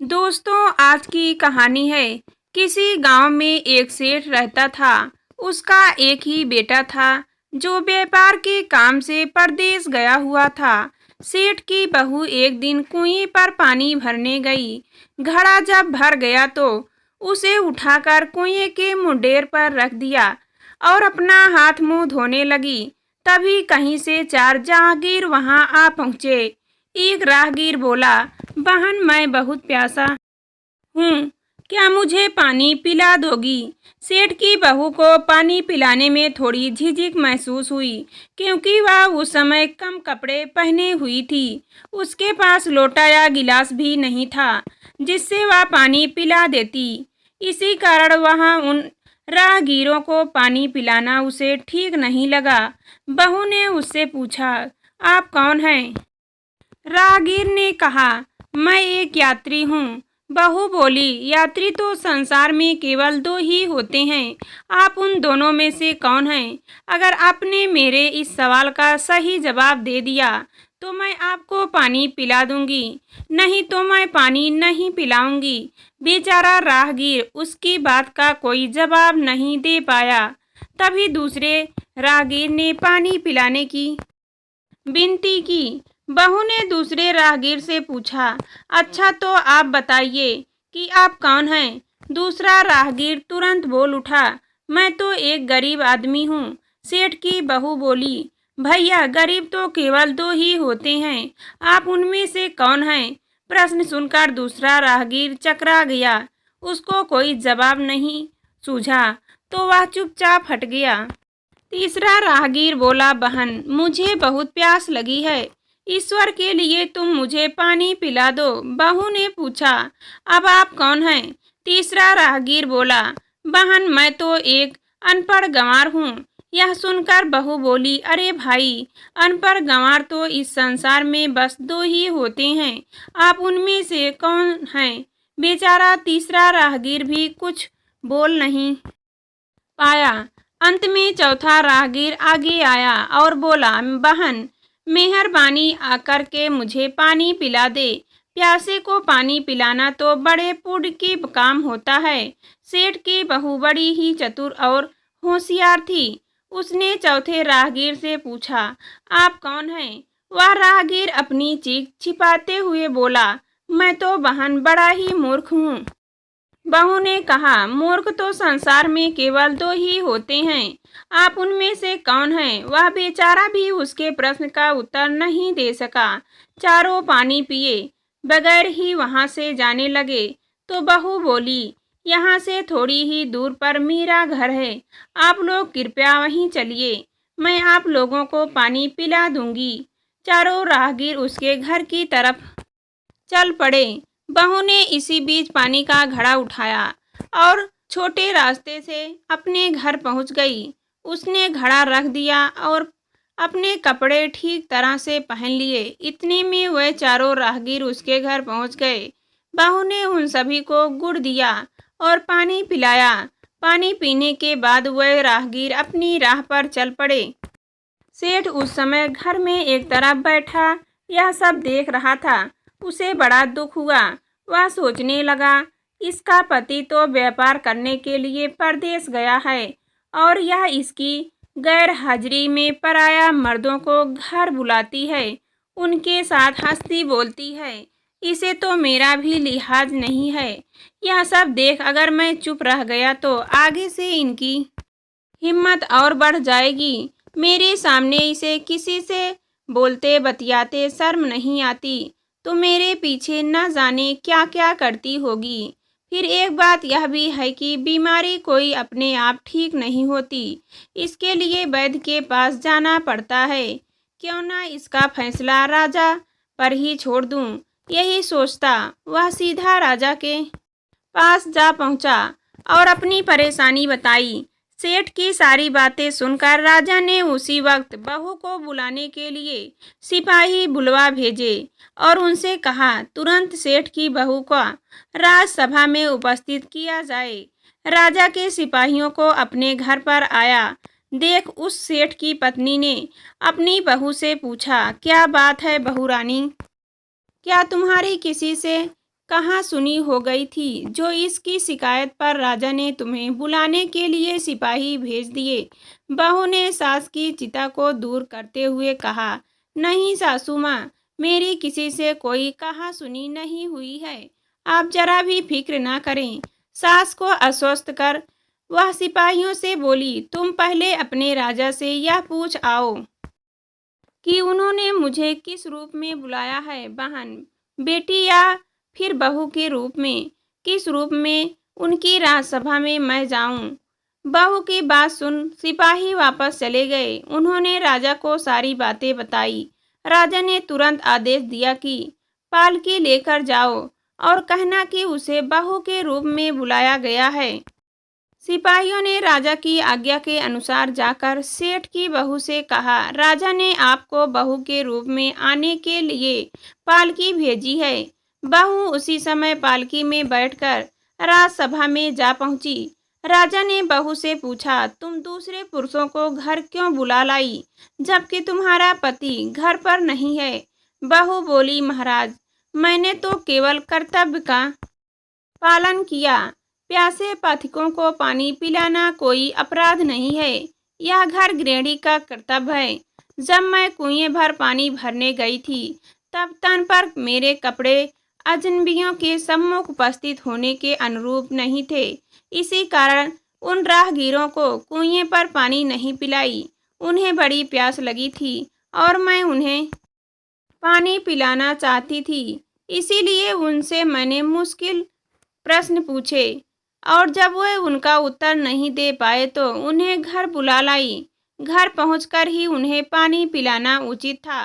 दोस्तों, आज की कहानी है। किसी गांव में एक सेठ रहता था। उसका एक ही बेटा था जो व्यापार के काम से परदेश गया हुआ था। सेठ की बहू एक दिन कुएं पर पानी भरने गई। घड़ा जब भर गया तो उसे उठाकर कुएं के मुंडेर पर रख दिया और अपना हाथ मुंह धोने लगी। तभी कहीं से चार जहांगीर वहां आ पहुंचे। एक राहगीर बोला, बहन, मैं बहुत प्यासा हूँ, क्या मुझे पानी पिला दोगी? सेठ की बहू को पानी पिलाने में थोड़ी झिझक महसूस हुई, क्योंकि वह उस समय कम कपड़े पहने हुई थी। उसके पास लोटा या गिलास भी नहीं था जिससे वह पानी पिला देती। इसी कारण वहाँ उन राहगीरों को पानी पिलाना उसे ठीक नहीं लगा। बहू ने उससे पूछा, आप कौन हैं? राहगीर ने कहा, मैं एक यात्री हूँ। बहू बोली, यात्री तो संसार में केवल दो ही होते हैं। आप उन दोनों में से कौन हैं? अगर आपने मेरे इस सवाल का सही जवाब दे दिया तो मैं आपको पानी पिला दूंगी, नहीं तो मैं पानी नहीं पिलाऊंगी। बेचारा राहगीर उसकी बात का कोई जवाब नहीं दे पाया। तभी दूसरे राहगीर ने पानी पिलाने की विनती की। बहू ने दूसरे राहगीर से पूछा, अच्छा तो आप बताइए कि आप कौन हैं? दूसरा राहगीर तुरंत बोल उठा, मैं तो एक गरीब आदमी हूँ। सेठ की बहू बोली, भैया, गरीब तो केवल दो ही होते हैं, आप उनमें से कौन हैं? प्रश्न सुनकर दूसरा राहगीर चकरा गया। उसको कोई जवाब नहीं सूझा तो वह चुपचाप हट गया। तीसरा राहगीर बोला, बहन, मुझे बहुत प्यास लगी है, ईश्वर के लिए तुम मुझे पानी पिला दो। बहू ने पूछा, अब आप कौन हैं? तीसरा राहगीर बोला, बहन, मैं तो एक अनपढ़ गंवार हूँ। यह सुनकर बहू बोली, अरे भाई, अनपढ़ गंवार तो इस संसार में बस दो ही होते हैं, आप उनमें से कौन हैं? बेचारा तीसरा राहगीर भी कुछ बोल नहीं पाया। अंत में चौथा राहगीर आगे आया और बोला, बहन, मेहरबानी आकर के मुझे पानी पिला दे। प्यासे को पानी पिलाना तो बड़े पुण्य की काम होता है। सेठ की बहू बड़ी ही चतुर और होशियार थी। उसने चौथे राहगीर से पूछा, आप कौन हैं? वह राहगीर अपनी चीख छिपाते हुए बोला, मैं तो बहन बड़ा ही मूर्ख हूँ। बहू ने कहा, मूर्ख तो संसार में केवल दो ही होते हैं, आप उनमें से कौन हैं? वह बेचारा भी उसके प्रश्न का उत्तर नहीं दे सका। चारों पानी पिए बगैर ही वहां से जाने लगे तो बहू बोली, यहाँ से थोड़ी ही दूर पर मेरा घर है, आप लोग कृपया वहीं चलिए, मैं आप लोगों को पानी पिला दूंगी। चारों राहगीर उसके घर की तरफ चल पड़े। बहू ने इसी बीच पानी का घड़ा उठाया और छोटे रास्ते से अपने घर पहुंच गई। उसने घड़ा रख दिया और अपने कपड़े ठीक तरह से पहन लिए। इतने में वह चारों राहगीर उसके घर पहुंच गए। बहू ने उन सभी को गुड़ दिया और पानी पिलाया। पानी पीने के बाद वह राहगीर अपनी राह पर चल पड़े। सेठ उस समय घर में एक तरफ बैठा यह सब देख रहा था। उसे बड़ा दुख हुआ। वह सोचने लगा, इसका पति तो व्यापार करने के लिए परदेश गया है और यह इसकी गैर हाजिरी में पराया मर्दों को घर बुलाती है, उनके साथ हंसती बोलती है। इसे तो मेरा भी लिहाज नहीं है। यह सब देख अगर मैं चुप रह गया तो आगे से इनकी हिम्मत और बढ़ जाएगी। मेरे सामने इसे किसी से बोलते बतियाते शर्म नहीं आती तो मेरे पीछे न जाने क्या क्या करती होगी। फिर एक बात यह भी है कि बीमारी कोई अपने आप ठीक नहीं होती, इसके लिए वैद्य के पास जाना पड़ता है। क्यों ना इसका फैसला राजा पर ही छोड़ दूं। यही सोचता वह सीधा राजा के पास जा पहुंचा और अपनी परेशानी बताई। सेठ की सारी बातें सुनकर राजा ने उसी वक्त बहू को बुलाने के लिए सिपाही बुलवा भेजे और उनसे कहा, तुरंत सेठ की बहू को राजसभा में उपस्थित किया जाए। राजा के सिपाहियों को अपने घर पर आया देख उस सेठ की पत्नी ने अपनी बहू से पूछा, क्या बात है बहू रानी, क्या तुम्हारी किसी से कहाँ सुनी हो गई थी जो इसकी शिकायत पर राजा ने तुम्हें बुलाने के लिए सिपाही भेज दिए। बहू ने सास की चिता को दूर करते हुए कहा, नहीं सासू माँ, मेरी किसी से कोई कहा सुनी नहीं हुई है। आप जरा भी फिक्र ना करें। सास को आश्वस्त कर वह सिपाहियों से बोली, तुम पहले अपने राजा से यह पूछ आओ कि उन्होंने मुझे किस रूप में बुलाया है, बहन, बेटी या फिर बहू के रूप में। किस रूप में उनकी राजसभा में मैं जाऊं। बहू की बात सुन सिपाही वापस चले गए। उन्होंने राजा को सारी बातें बताई। राजा ने तुरंत आदेश दिया कि पालकी लेकर जाओ और कहना कि उसे बहू के रूप में बुलाया गया है। सिपाहियों ने राजा की आज्ञा के अनुसार जाकर सेठ की बहू से कहा, राजा ने आपको बहू के रूप में आने के लिए पालकी भेजी है। बहू उसी समय पालकी में बैठकर राजसभा में जा पहुंची। राजा ने बहू से पूछा, तुम दूसरे पुरुषों को घर क्यों बुला लाई जबकि तुम्हारा पति घर पर नहीं है। बहू बोली, महाराज, मैंने तो केवल कर्तव्य का पालन किया। प्यासे पथिकों को पानी पिलाना कोई अपराध नहीं है। यह घर गृहिणी का कर्तव्य है। जब मैं कुएं भर पानी भरने गई थी तब तन पर मेरे कपड़े अजनबियों के सम्मुख उपस्थित होने के अनुरूप नहीं थे। इसी कारण उन राहगीरों को कुएं पर पानी नहीं पिलाई। उन्हें बड़ी प्यास लगी थी और मैं उन्हें पानी पिलाना चाहती थी। इसीलिए उनसे मैंने मुश्किल प्रश्न पूछे और जब वे उनका उत्तर नहीं दे पाए तो उन्हें घर बुला लाई। घर पहुंचकर ही उन्हें पानी पिलाना उचित था।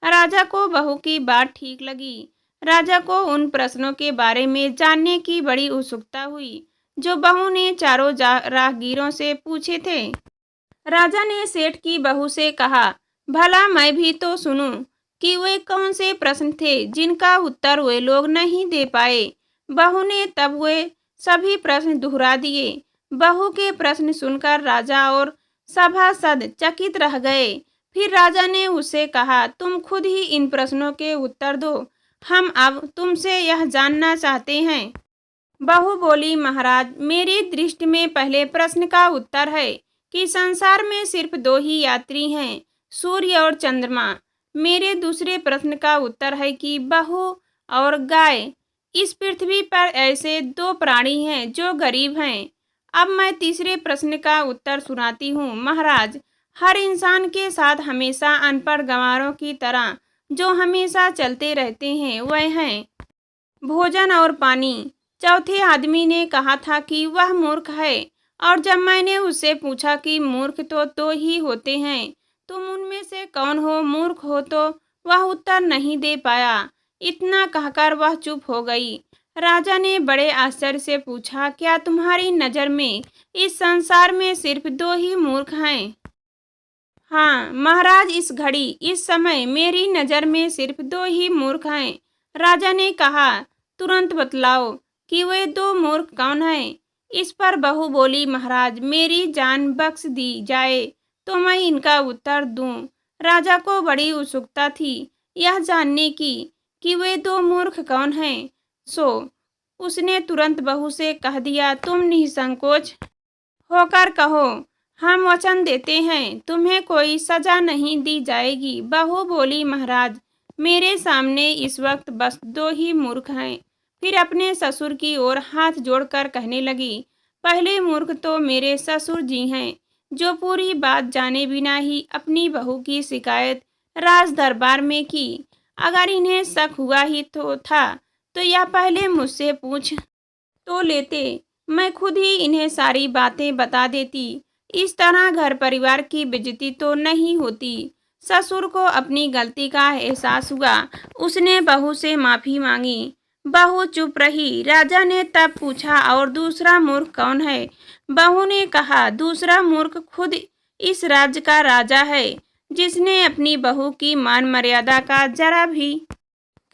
राजा को बहू की बात ठीक लगी। राजा को उन प्रश्नों के बारे में जानने की बड़ी उत्सुकता हुई जो बहू ने चारों राहगीरों से पूछे थे। राजा ने सेठ की बहू से कहा, भला मैं भी तो सुनूं कि वे कौन से प्रश्न थे जिनका उत्तर वे लोग नहीं दे पाए। बहू ने तब वे सभी प्रश्न दोहरा दिए। बहू के प्रश्न सुनकर राजा और सभासद चकित रह गए। फिर राजा ने उससे कहा, तुम खुद ही इन प्रश्नों के उत्तर दो। हम अब तुमसे यह जानना चाहते हैं। बहू बोली, महाराज, मेरी दृष्टि में पहले प्रश्न का उत्तर है कि संसार में सिर्फ दो ही यात्री हैं, सूर्य और चंद्रमा। मेरे दूसरे प्रश्न का उत्तर है कि बहू और गाय। इस पृथ्वी पर ऐसे दो प्राणी हैं जो गरीब हैं। अब मैं तीसरे प्रश्न का उत्तर सुनाती हूँ। महाराज, हर इंसान के साथ हमेशा अनपढ़ गंवारों की तरह जो हमेशा चलते रहते हैं वह हैं भोजन और पानी। चौथे आदमी ने कहा था कि वह मूर्ख है और जब मैंने उससे पूछा कि मूर्ख तो दो ही होते हैं, तुम उनमें से कौन हो मूर्ख हो, तो वह उत्तर नहीं दे पाया। इतना कहकर वह चुप हो गई। राजा ने बड़े आश्चर्य से पूछा, क्या तुम्हारी नज़र में इस संसार में सिर्फ दो ही मूर्ख हैं? हाँ महाराज, इस घड़ी इस समय मेरी नज़र में सिर्फ दो ही मूर्ख हैं। राजा ने कहा, तुरंत बतलाओ कि वे दो मूर्ख कौन हैं। इस पर बहू बोली, महाराज, मेरी जान बख्श दी जाए तो मैं इनका उत्तर दूं। राजा को बड़ी उत्सुकता थी यह जानने की कि वे दो मूर्ख कौन हैं। सो उसने तुरंत बहू से कह दिया, तुम निसंकोच होकर कहो, हम वचन देते हैं तुम्हें कोई सजा नहीं दी जाएगी। बहू बोली, महाराज, मेरे सामने इस वक्त बस दो ही मूर्ख हैं। फिर अपने ससुर की ओर हाथ जोड़कर कहने लगी, पहले मूर्ख तो मेरे ससुर जी हैं जो पूरी बात जाने बिना ही अपनी बहू की शिकायत राज दरबार में की। अगर इन्हें शक हुआ ही तो यह पहले मुझसे पूछ तो लेते, मैं खुद ही इन्हें सारी बातें बता देती। इस तरह घर परिवार की बेइज्जती तो नहीं होती। ससुर को अपनी गलती का एहसास हुआ। उसने बहू से माफ़ी मांगी। बहू चुप रही। राजा ने तब पूछा, और दूसरा मूर्ख कौन है? बहू ने कहा, दूसरा मूर्ख खुद इस राज्य का राजा है जिसने अपनी बहू की मान मर्यादा का जरा भी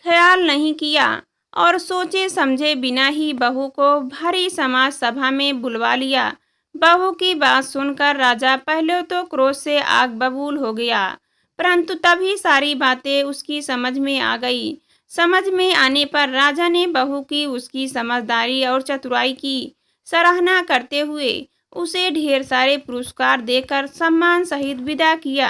ख्याल नहीं किया और सोचे समझे बिना ही बहू को भारी समाज सभा में बुलवा लिया। बहू की बात सुनकर राजा पहले तो क्रोध से आग बबूल हो गया, परंतु तभी सारी बातें उसकी समझ में आ गई। समझ में आने पर राजा ने बहू की उसकी समझदारी और चतुराई की सराहना करते हुए उसे ढेर सारे पुरस्कार देकर सम्मान सहित विदा किया।